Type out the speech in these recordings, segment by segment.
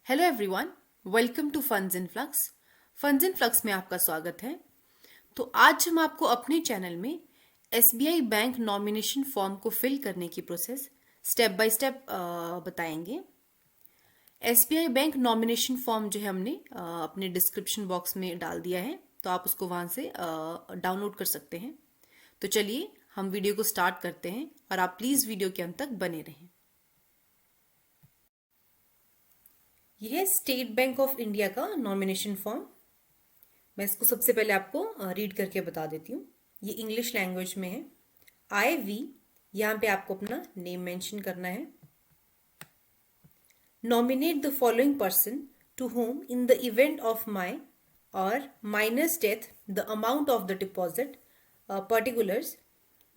Hello everyone, welcome to funds in flux. Funds in flux में आपका स्वागत है। तो आज हम आपको अपने चैनल में एसबीआई बैंक नॉमिनेशन फॉर्म को फिल करने की प्रोसेस स्टेप बाय स्टेप बताएंगे। एसबीआई बैंक नॉमिनेशन फॉर्म जो है हमने अपने डिस्क्रिप्शन बॉक्स में डाल दिया है, तो आप उसको वहां से डाउनलोड कर सकते हैं। तो चलिए हम वीडियो को स्टार्ट करते हैं और आप प्लीज वीडियो के अंत तक बने रहें। यह है स्टेट बैंक ऑफ इंडिया का नॉमिनेशन फॉर्म। मैं इसको सबसे पहले आपको रीड करके बता देती हूँ। ये इंग्लिश लैंग्वेज में है। IV, यहाँ पे आपको अपना नेम मेंशन करना है। Nominate the following person to whom in the event of my our minor's death the amount of the deposit particulars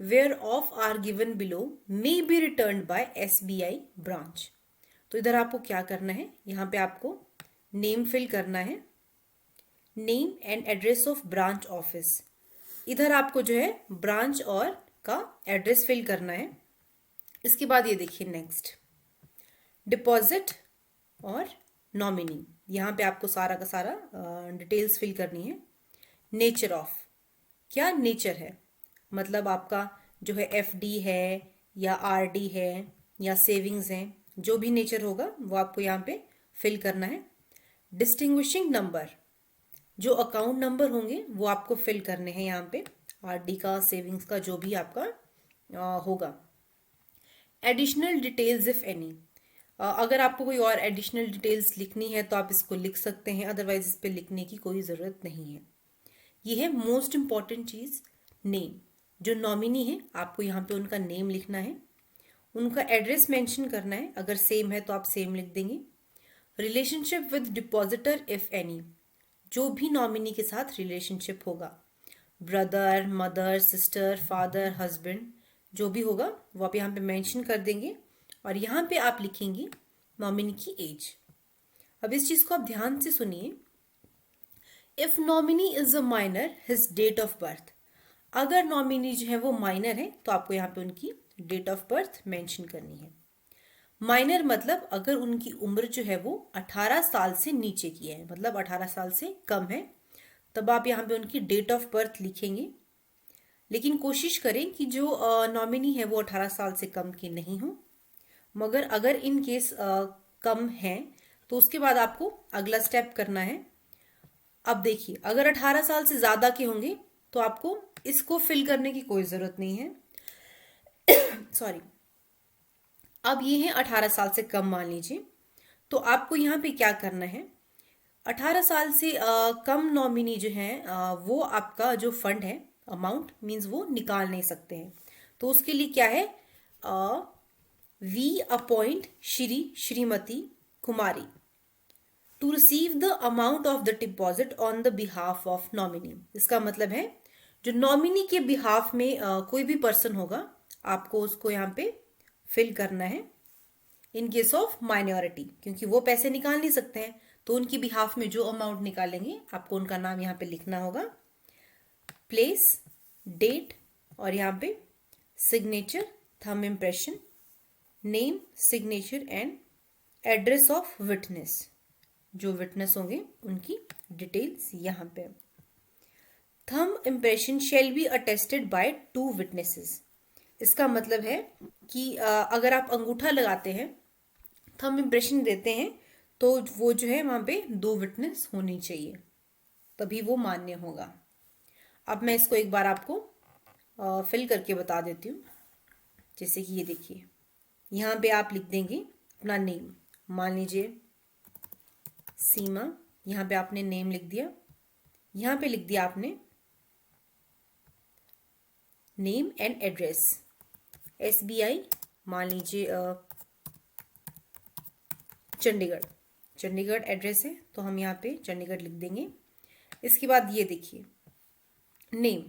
where of are given below may be return by SBI branch. तो इधर आपको क्या करना है, यहाँ पे आपको name fill करना है, name and address of branch office. इधर आपको जो है ब्रांच और का एड्रेस फिल करना है। इसके बाद ये देखिए नेक्स्ट, डिपॉजिट और नॉमिनी, यहाँ पे आपको सारा का सारा डिटेल्स फिल करनी है। नेचर ऑफ, क्या नेचर है, मतलब आपका जो है FD है या RD है या सेविंग्स है, जो भी नेचर होगा वो आपको यहाँ पे फिल करना है। डिस्टिंग्विशिंग नंबर, जो अकाउंट नंबर होंगे वो आपको फिल करने हैं यहाँ पे, RD का, सेविंग्स का, जो भी आपका होगा। एडिशनल डिटेल्स इफ एनी, अगर आपको कोई और एडिशनल डिटेल्स लिखनी है तो आप इसको लिख सकते हैं, अदरवाइज इस पे लिखने की कोई ज़रूरत नहीं है। ये है मोस्ट इंपॉर्टेंट चीज़, नेम। जो नॉमिनी है आपको यहाँ पे उनका नेम लिखना है, उनका एड्रेस मेंशन करना है, अगर सेम है तो आप सेम लिख देंगे। Relationship with depositor if any, जो भी नॉमिनी के साथ रिलेशनशिप होगा, brother, mother, sister, father, husband, जो भी होगा वो आप यहाँ पे मेंशन कर देंगे और यहाँ पे आप लिखेंगे नॉमिनी की एज। अब इस चीज को आप ध्यान से सुनिए। If nominee is a minor, his date of birth, अगर नॉमिनी जो है वो माइनर है तो आपको यहाँ पे उनकी डेट ऑफ बर्थ मेंशन करनी है। माइनर मतलब अगर उनकी उम्र जो है वो 18 साल से नीचे की है, मतलब 18 साल से कम है, तब आप यहाँ पे उनकी डेट ऑफ बर्थ लिखेंगे। लेकिन कोशिश करें कि जो नॉमिनी है वो 18 साल से कम की नहीं हो, मगर अगर इन केस कम है तो उसके बाद आपको अगला स्टेप करना है। अब देखिए, अगर 18 साल से ज्यादा के होंगे तो आपको इसको फिल करने की कोई जरूरत नहीं है। सॉरी, अब ये है 18 साल से कम मान लीजिए, तो आपको यहाँ पे क्या करना है, 18 साल से कम नॉमिनी जो है वो आपका जो फंड है, अमाउंट मींस वो निकाल नहीं सकते हैं। तो उसके लिए क्या है, we appoint Shrimati Kumari to receive the amount of the deposit on the behalf of nominee. इसका मतलब है जो नॉमिनी के बिहाफ में कोई भी पर्सन होगा, आपको उसको यहाँ पे फिल करना है। इन केस ऑफ माइनॉरिटी, क्योंकि वो पैसे निकाल नहीं सकते हैं, तो उनकी बिहाफ में जो अमाउंट निकालेंगे आपको उनका नाम यहाँ पे लिखना होगा, प्लेस, डेट और यहाँ पे signature, thumb impression, name, signature and address of witness. जो विटनेस होंगे उनकी डिटेल्स यहाँ पे। Thumb impression shall be attested bye 2 witnesses. इसका मतलब है कि अगर आप अंगूठा लगाते हैं, थंब इम्प्रेशन देते हैं, तो वो जो है वहां पे 2 विटनेस होनी चाहिए, तभी वो मान्य होगा। अब मैं इसको एक बार आपको फिल करके बता देती हूँ। जैसे कि ये देखिए, यहाँ पे आप लिख देंगे अपना नेम, मान लीजिए सीमा, यहाँ पे आपने नेम लिख दिया, यहाँ पे लिख दिया आपने नेम एंड एड्रेस, SBI मान लीजिए चंडीगढ़ एड्रेस है, तो हम यहाँ पे चंडीगढ़ लिख देंगे। इसके बाद ये देखिए नेम।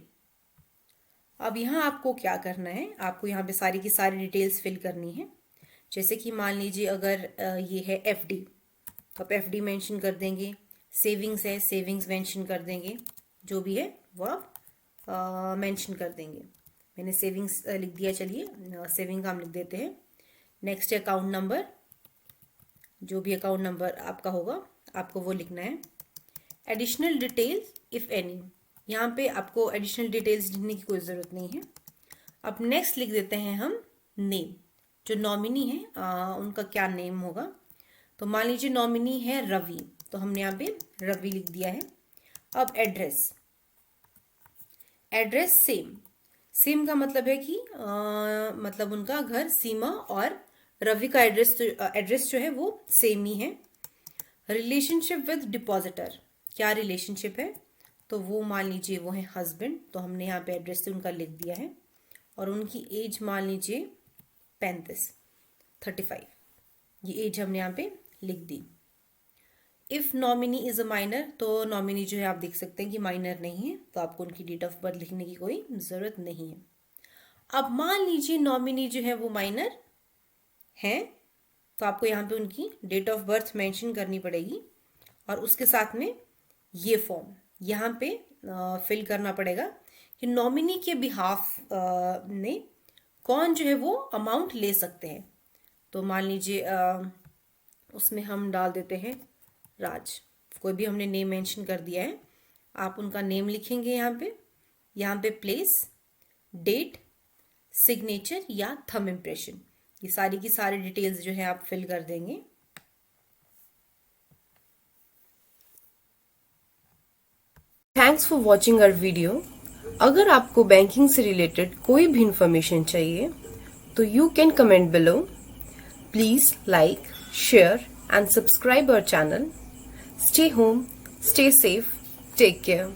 अब यहाँ आपको क्या करना है, आपको यहाँ पे सारी की सारी डिटेल्स फिल करनी है। जैसे कि मान लीजिए अगर ये है FD, तो आप FD मेंशन कर देंगे, सेविंग्स है सेविंग्स मेंशन कर देंगे, जो भी है वो आप मेंशन कर देंगे। मैंने सेविंग्स लिख दिया, चलिए सेविंग का हम लिख देते हैं। नेक्स्ट है अकाउंट नंबर, जो भी अकाउंट नंबर आपका होगा आपको वो लिखना है। एडिशनल डिटेल्स इफ एनी, यहाँ पे आपको एडिशनल डिटेल्स लिखने की कोई ज़रूरत नहीं है। अब नेक्स्ट लिख देते हैं हम नेम, जो नॉमिनी है उनका क्या नेम होगा। तो मान लीजिए नॉमिनी है रवि, तो हमने यहाँ पे रवि लिख दिया है। अब एड्रेस, एड्रेस सेम, सेम का मतलब है कि मतलब उनका घर सीमा और रवि का एड्रेस जो है वो सेम ही है। रिलेशनशिप विद डिपॉजिटर, क्या रिलेशनशिप है, तो वो मान लीजिए वो है हस्बैंड, तो हमने यहाँ पे एड्रेस से उनका लिख दिया है। और उनकी एज मान लीजिए 35, ये एज हमने यहाँ पे लिख दी। If nominee is a minor, तो नॉमिनी जो है आप देख सकते हैं कि माइनर नहीं है, तो आपको उनकी डेट ऑफ बर्थ लिखने की कोई ज़रूरत नहीं है। अब मान लीजिए नॉमिनी जो है वो माइनर है, तो आपको यहाँ पे उनकी डेट ऑफ बर्थ मेंशन करनी पड़ेगी और उसके साथ में ये फॉर्म यहाँ पे फिल करना पड़ेगा कि नॉमिनी के बिहाफ ने कौन जो है वो अमाउंट ले सकते हैं। तो मान लीजिए उसमें हम डाल देते हैं राज, कोई भी हमने नेम मेंशन कर दिया है, आप उनका नेम लिखेंगे यहाँ पे प्लेस, डेट, सिग्नेचर या थंब इम्प्रेशन, ये सारी की सारी डिटेल्स जो है आप फिल कर देंगे। Thanks for watching our video. अगर आपको बैंकिंग से रिलेटेड कोई भी इंफॉर्मेशन चाहिए तो you can comment below. Please like, share and subscribe our channel. Stay home, stay safe, take care.